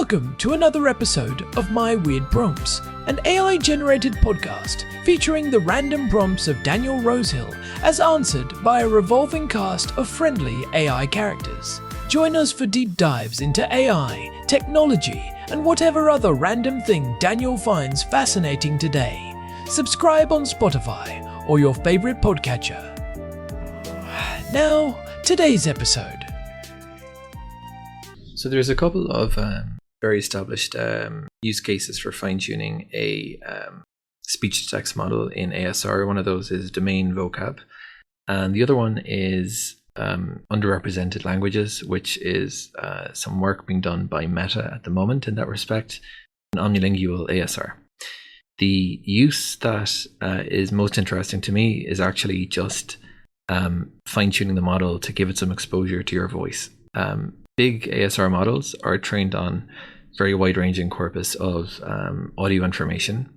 Welcome to another episode of My Weird Prompts, an AI-generated podcast featuring the random prompts of Daniel Rosehill as answered by a revolving cast of friendly AI characters. Join us for deep dives into AI, technology, and whatever other random thing Daniel finds fascinating today. Subscribe on Spotify or your favorite podcatcher. Now, today's episode. So there's a couple of very established use cases for fine-tuning a speech-to-text model in ASR. One of those is domain vocab, and the other one is underrepresented languages, which is some work being done by Meta at the moment in that respect, an omnilingual ASR. The use that is most interesting to me is actually just fine-tuning the model to give it some exposure to your voice. Big ASR models are trained on very wide-ranging corpus of audio information,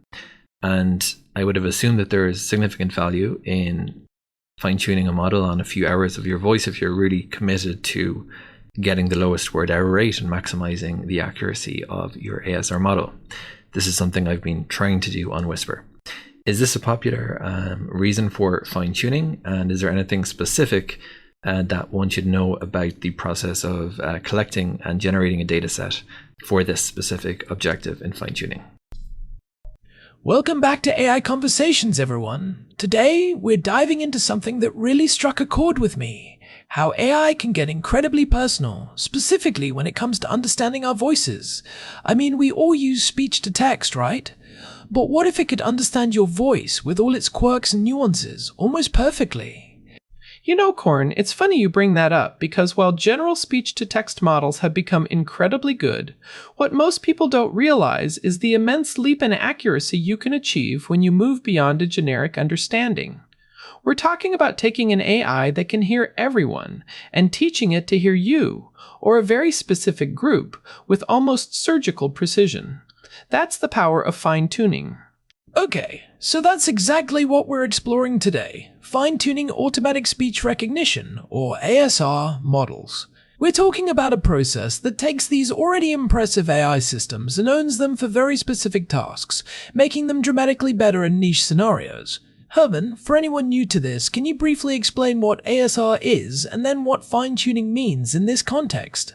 and I would have assumed that there is significant value in fine-tuning a model on a few hours of your voice if you're really committed to getting the lowest word error rate and maximizing the accuracy of your ASR model. This is something I've been trying to do on Whisper. Is this a popular reason for fine-tuning, and is there anything specific that one should know about the process of collecting and generating a data set for this specific objective in fine-tuning? Welcome back to AI Conversations, everyone. Today, we're diving into something that really struck a chord with me: how AI can get incredibly personal, specifically when it comes to understanding our voices. I mean, we all use speech to text, right? But what if it could understand your voice with all its quirks and nuances almost perfectly? You know, Corn, it's funny you bring that up, because while general speech-to-text models have become incredibly good, what most people don't realize is the immense leap in accuracy you can achieve when you move beyond a generic understanding. We're talking about taking an AI that can hear everyone and teaching it to hear you, or a very specific group, with almost surgical precision. That's the power of fine-tuning. Okay, so that's exactly what we're exploring today: fine-tuning automatic speech recognition, or ASR, models. We're talking about a process that takes these already impressive AI systems and owns them for very specific tasks, making them dramatically better in niche scenarios. Herman, for anyone new to this, can you briefly explain what ASR is and then what fine-tuning means in this context?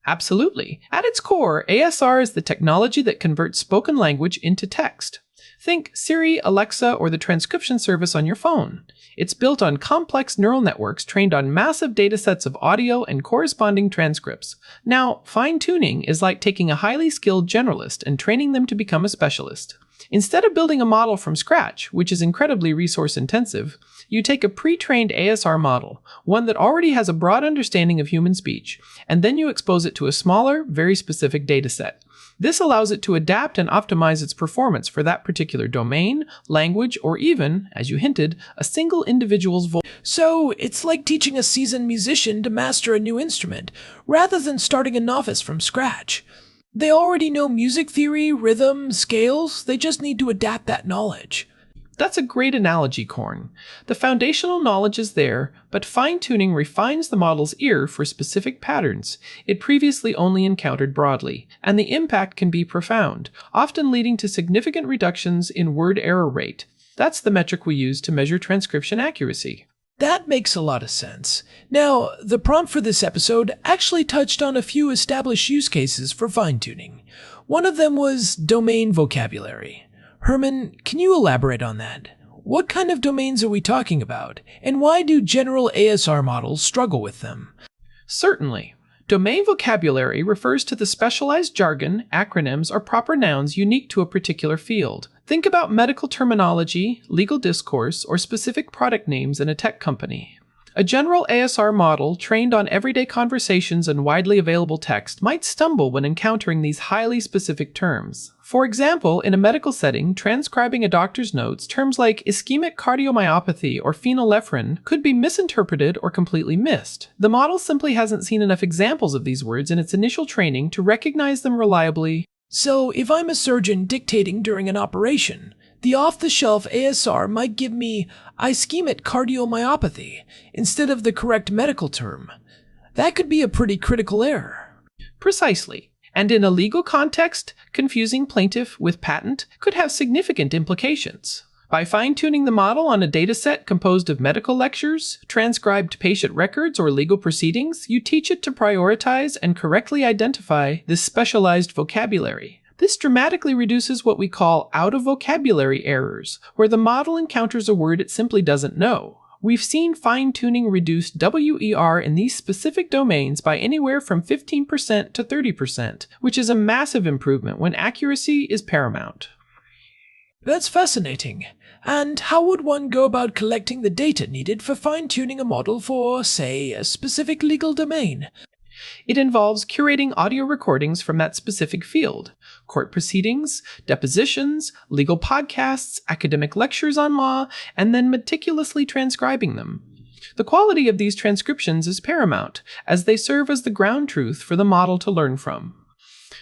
Absolutely. At its core, ASR is the technology that converts spoken language into text. Think Siri, Alexa, or the transcription service on your phone. It's built on complex neural networks trained on massive datasets of audio and corresponding transcripts. Now, fine-tuning is like taking a highly skilled generalist and training them to become a specialist. Instead of building a model from scratch, which is incredibly resource-intensive, you take a pre-trained ASR model, one that already has a broad understanding of human speech, and then you expose it to a smaller, very specific dataset. This allows it to adapt and optimize its performance for that particular domain, language, or even, as you hinted, a single individual's voice. So, it's like teaching a seasoned musician to master a new instrument, rather than starting a novice from scratch. They already know music theory, rhythm, scales, they just need to adapt that knowledge. That's a great analogy, Corn. The foundational knowledge is there, but fine-tuning refines the model's ear for specific patterns it previously only encountered broadly, and the impact can be profound, often leading to significant reductions in word error rate. That's the metric we use to measure transcription accuracy. That makes a lot of sense. Now, the prompt for this episode actually touched on a few established use cases for fine-tuning. One of them was domain vocabulary. Herman, can you elaborate on that? What kind of domains are we talking about, and why do general ASR models struggle with them? Certainly. Domain vocabulary refers to the specialized jargon, acronyms, or proper nouns unique to a particular field. Think about medical terminology, legal discourse, or specific product names in a tech company. A general ASR model trained on everyday conversations and widely available text might stumble when encountering these highly specific terms. For example, in a medical setting, transcribing a doctor's notes, terms like ischemic cardiomyopathy or phenylephrine could be misinterpreted or completely missed. The model simply hasn't seen enough examples of these words in its initial training to recognize them reliably. So, if I'm a surgeon dictating during an operation, the off-the-shelf ASR might give me ischemic cardiomyopathy instead of the correct medical term. That could be a pretty critical error. Precisely. And in a legal context, confusing plaintiff with patent could have significant implications. By fine-tuning the model on a dataset composed of medical lectures, transcribed patient records, or legal proceedings, you teach it to prioritize and correctly identify this specialized vocabulary. This dramatically reduces what we call out-of-vocabulary errors, where the model encounters a word it simply doesn't know. We've seen fine-tuning reduce WER in these specific domains by anywhere from 15% to 30%, which is a massive improvement when accuracy is paramount. That's fascinating. And how would one go about collecting the data needed for fine-tuning a model for, say, a specific legal domain? It involves curating audio recordings from that specific field, court proceedings, depositions, legal podcasts, academic lectures on law, and then meticulously transcribing them. The quality of these transcriptions is paramount, as they serve as the ground truth for the model to learn from.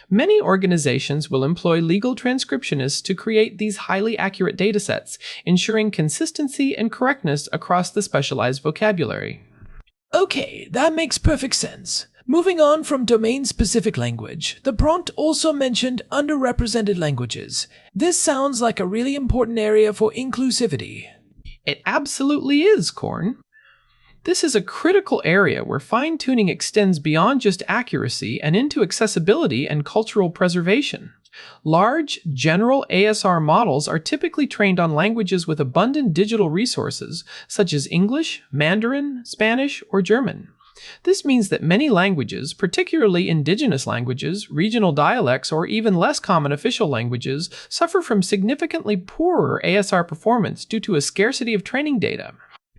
Many organizations will employ legal transcriptionists to create these highly accurate datasets, ensuring consistency and correctness across the specialized vocabulary. Okay, that makes perfect sense. Moving on from domain-specific language, the prompt also mentioned underrepresented languages. This sounds like a really important area for inclusivity. It absolutely is, Korn. This is a critical area where fine-tuning extends beyond just accuracy and into accessibility and cultural preservation. Large, general ASR models are typically trained on languages with abundant digital resources, such as English, Mandarin, Spanish, or German. This means that many languages, particularly indigenous languages, regional dialects, or even less common official languages, suffer from significantly poorer ASR performance due to a scarcity of training data.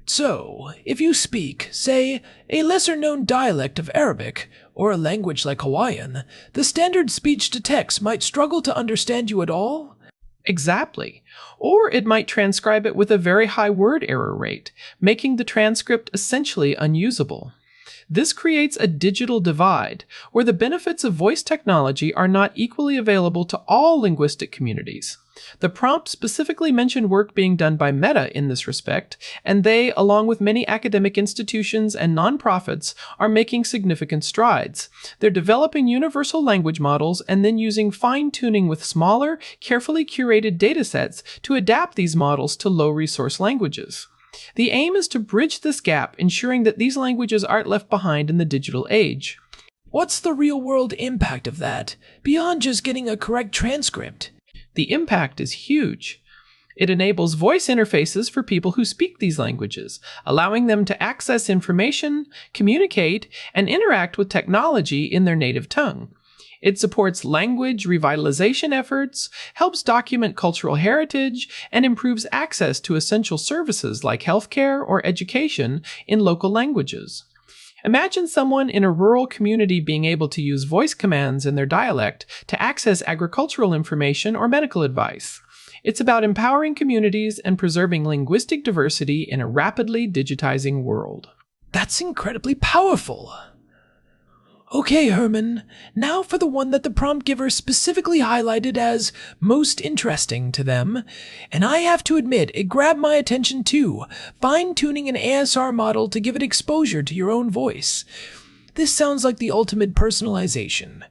So, if you speak, say, a lesser-known dialect of Arabic, or a language like Hawaiian, the standard speech-to-text might struggle to understand you at all? Exactly. Or it might transcribe it with a very high word error rate, making the transcript essentially unusable. This creates a digital divide, where the benefits of voice technology are not equally available to all linguistic communities. The prompt specifically mentioned work being done by Meta in this respect, and they, along with many academic institutions and nonprofits, are making significant strides. They're developing universal language models and then using fine-tuning with smaller, carefully curated datasets to adapt these models to low-resource languages. The aim is to bridge this gap, ensuring that these languages aren't left behind in the digital age. What's the real-world impact of that, beyond just getting a correct transcript? The impact is huge. It enables voice interfaces for people who speak these languages, allowing them to access information, communicate, and interact with technology in their native tongue. It supports language revitalization efforts, helps document cultural heritage, and improves access to essential services like healthcare or education in local languages. Imagine someone in a rural community being able to use voice commands in their dialect to access agricultural information or medical advice. It's about empowering communities and preserving linguistic diversity in a rapidly digitizing world. That's incredibly powerful. Okay, Herman, now for the one that the prompt giver specifically highlighted as most interesting to them. And I have to admit, it grabbed my attention too, fine-tuning an ASR model to give it exposure to your own voice. This sounds like the ultimate personalization.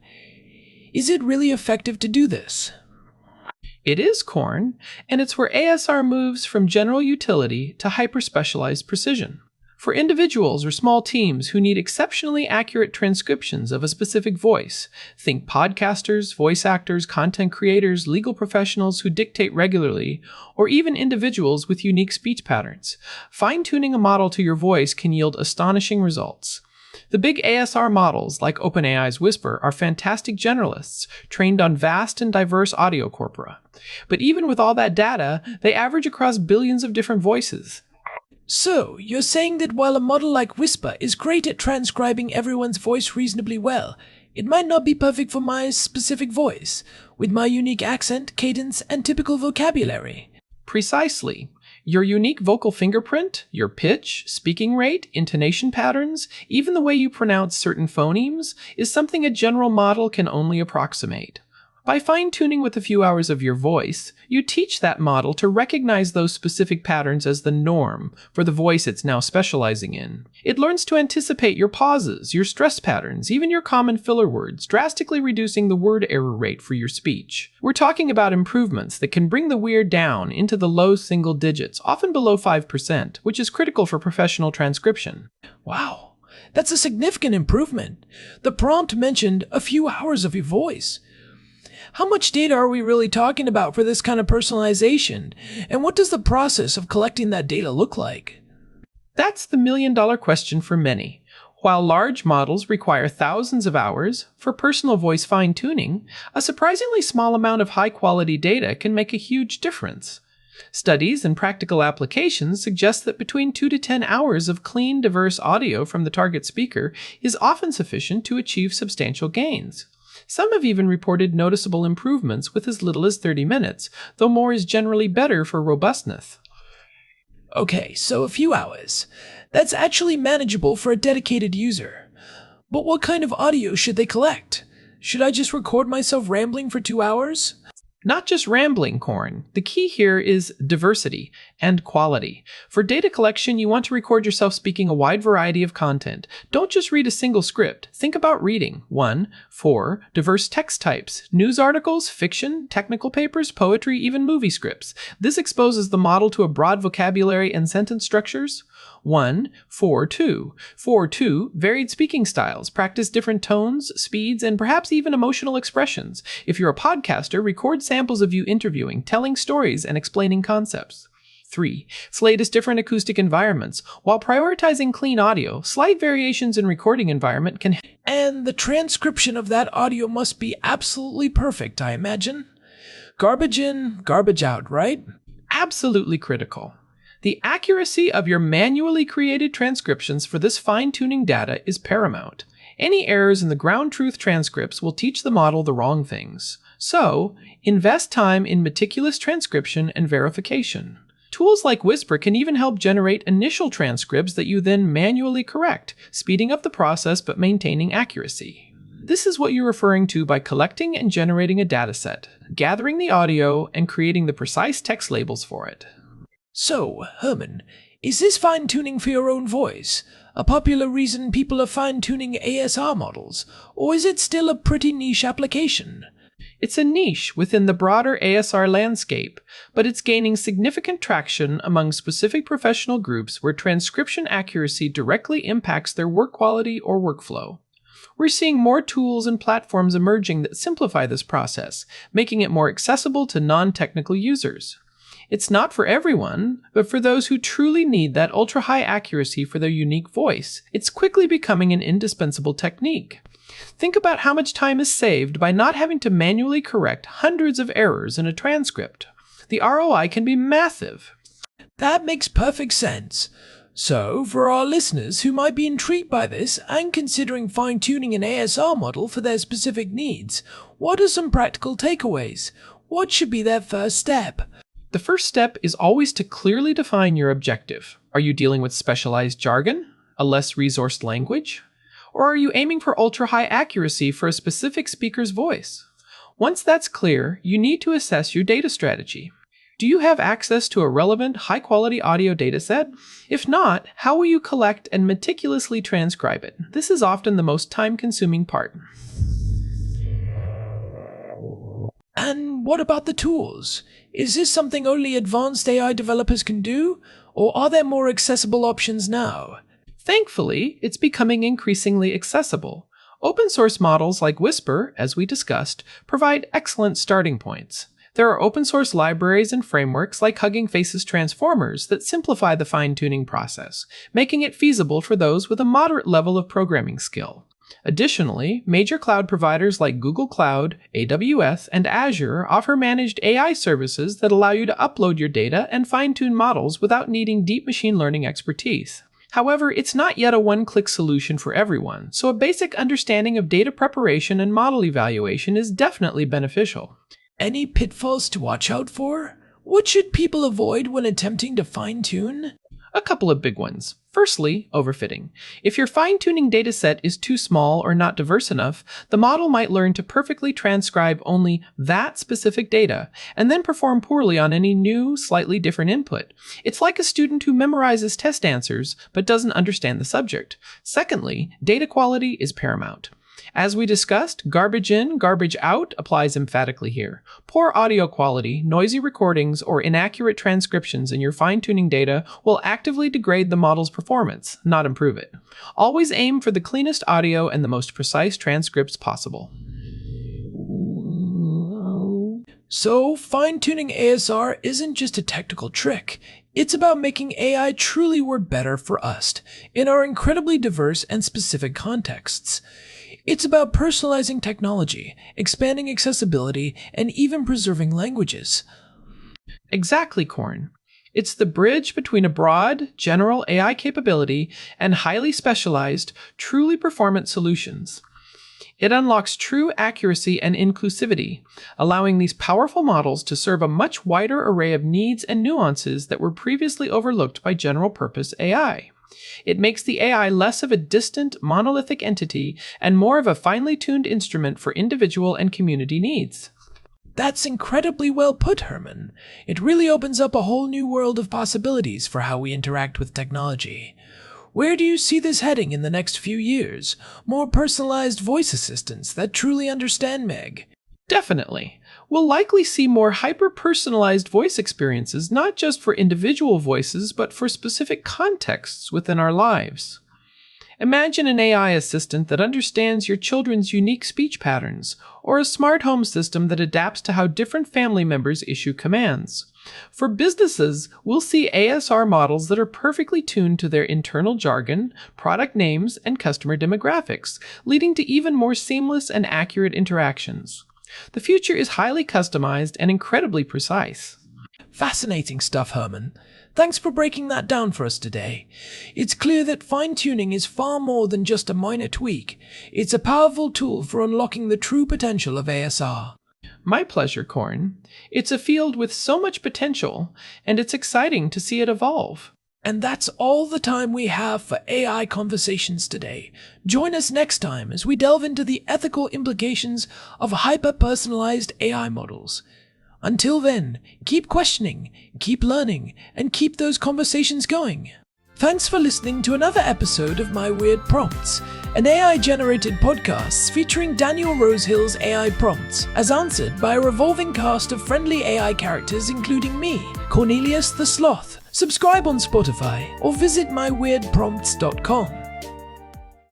Is it really effective to do this? It is, Korn, and it's where ASR moves from general utility to hyper-specialized precision. For individuals or small teams who need exceptionally accurate transcriptions of a specific voice, think podcasters, voice actors, content creators, legal professionals who dictate regularly, or even individuals with unique speech patterns, fine-tuning a model to your voice can yield astonishing results. The big ASR models, like OpenAI's Whisper, are fantastic generalists, trained on vast and diverse audio corpora. But even with all that data, they average across billions of different voices. So, you're saying that while a model like Whisper is great at transcribing everyone's voice reasonably well, it might not be perfect for my specific voice, with my unique accent, cadence, and typical vocabulary? Precisely. Your unique vocal fingerprint, your pitch, speaking rate, intonation patterns, even the way you pronounce certain phonemes, is something a general model can only approximate. By fine-tuning with a few hours of your voice, you teach that model to recognize those specific patterns as the norm for the voice it's now specializing in. It learns to anticipate your pauses, your stress patterns, even your common filler words, drastically reducing the word error rate for your speech. We're talking about improvements that can bring the weird down into the low single digits, often below 5%, which is critical for professional transcription. Wow, that's a significant improvement. The prompt mentioned a few hours of your voice. How much data are we really talking about for this kind of personalization? And what does the process of collecting that data look like? That's the million-dollar question for many. While large models require thousands of hours, for personal voice fine-tuning, a surprisingly small amount of high-quality data can make a huge difference. Studies and practical applications suggest that between 2 to 10 hours of clean, diverse audio from the target speaker is often sufficient to achieve substantial gains. Some have even reported noticeable improvements with as little as 30 minutes, though more is generally better for robustness. Okay, so a few hours. That's actually manageable for a dedicated user. But what kind of audio should they collect? Should I just record myself rambling for 2 hours? Not just rambling, Corn. The key here is diversity and quality. For data collection, you want to record yourself speaking a wide variety of content. Don't just read a single script. Think about reading 4 diverse text types, news articles, fiction, technical papers, poetry, even movie scripts. This exposes the model to a broad vocabulary and sentence structures. 4 varied speaking styles. Practice different tones, speeds, and perhaps even emotional expressions. If you're a podcaster, record samples of you interviewing, telling stories, and explaining concepts. 3. Latest different acoustic environments. While prioritizing clean audio, slight variations in recording environment can... And the transcription of that audio must be absolutely perfect, I imagine. Garbage in, garbage out, right? Absolutely critical. The accuracy of your manually created transcriptions for this fine-tuning data is paramount. Any errors in the ground truth transcripts will teach the model the wrong things. So, invest time in meticulous transcription and verification. Tools like Whisper can even help generate initial transcripts that you then manually correct, speeding up the process but maintaining accuracy. This is what you're referring to by collecting and generating a dataset, gathering the audio, and creating the precise text labels for it. So, Herman, is this fine-tuning for your own voice a popular reason people are fine-tuning ASR models, or is it still a pretty niche application? It's a niche within the broader ASR landscape, but it's gaining significant traction among specific professional groups where transcription accuracy directly impacts their work quality or workflow. We're seeing more tools and platforms emerging that simplify this process, making it more accessible to non-technical users. It's not for everyone, but for those who truly need that ultra-high accuracy for their unique voice, it's quickly becoming an indispensable technique. Think about how much time is saved by not having to manually correct hundreds of errors in a transcript. The ROI can be massive. That makes perfect sense. So, for our listeners who might be intrigued by this and considering fine-tuning an ASR model for their specific needs, what are some practical takeaways? What should be their first step? The first step is always to clearly define your objective. Are you dealing with specialized jargon, a less resourced language? Or are you aiming for ultra-high accuracy for a specific speaker's voice? Once that's clear, you need to assess your data strategy. Do you have access to a relevant, high-quality audio dataset? If not, how will you collect and meticulously transcribe it? This is often the most time-consuming part. And what about the tools? Is this something only advanced AI developers can do, or are there more accessible options now? Thankfully, it's becoming increasingly accessible. Open source models like Whisper, as we discussed, provide excellent starting points. There are open source libraries and frameworks like Hugging Face's Transformers that simplify the fine-tuning process, making it feasible for those with a moderate level of programming skill. Additionally, major cloud providers like Google Cloud, AWS, and Azure offer managed AI services that allow you to upload your data and fine-tune models without needing deep machine learning expertise. However, it's not yet a one-click solution for everyone, so a basic understanding of data preparation and model evaluation is definitely beneficial. Any pitfalls to watch out for? What should people avoid when attempting to fine-tune? A couple of big ones. Firstly, overfitting. If your fine-tuning dataset is too small or not diverse enough, the model might learn to perfectly transcribe only that specific data, and then perform poorly on any new, slightly different input. It's like a student who memorizes test answers but doesn't understand the subject. Secondly, data quality is paramount. As we discussed, garbage in, garbage out applies emphatically here. Poor audio quality, noisy recordings, or inaccurate transcriptions in your fine-tuning data will actively degrade the model's performance, not improve it. Always aim for the cleanest audio and the most precise transcripts possible. So, fine-tuning ASR isn't just a technical trick. It's about making AI truly work better for us in our incredibly diverse and specific contexts. It's about personalizing technology, expanding accessibility, and even preserving languages. Exactly, Corn. It's the bridge between a broad, general AI capability and highly specialized, truly performant solutions. It unlocks true accuracy and inclusivity, allowing these powerful models to serve a much wider array of needs and nuances that were previously overlooked by general-purpose AI. It makes the AI less of a distant, monolithic entity and more of a finely tuned instrument for individual and community needs. That's incredibly well put, Herman. It really opens up a whole new world of possibilities for how we interact with technology. Where do you see this heading in the next few years? More personalized voice assistants that truly understand Meg? Definitely. We'll likely see more hyper-personalized voice experiences, not just for individual voices, but for specific contexts within our lives. Imagine an AI assistant that understands your children's unique speech patterns, or a smart home system that adapts to how different family members issue commands. For businesses, we'll see ASR models that are perfectly tuned to their internal jargon, product names, and customer demographics, leading to even more seamless and accurate interactions. The future is highly customized and incredibly precise. Fascinating stuff, Herman. Thanks for breaking that down for us today. It's clear that fine-tuning is far more than just a minor tweak. It's a powerful tool for unlocking the true potential of ASR. My pleasure, Corn. It's a field with so much potential, and it's exciting to see it evolve. And that's all the time we have for AI Conversations today. Join us next time as we delve into the ethical implications of hyper-personalized AI models. Until then, keep questioning, keep learning, and keep those conversations going. Thanks for listening to another episode of My Weird Prompts, an AI-generated podcast featuring Daniel Rosehill's AI prompts, as answered by a revolving cast of friendly AI characters including me, Cornelius the Sloth. Subscribe on Spotify or visit myweirdprompts.com.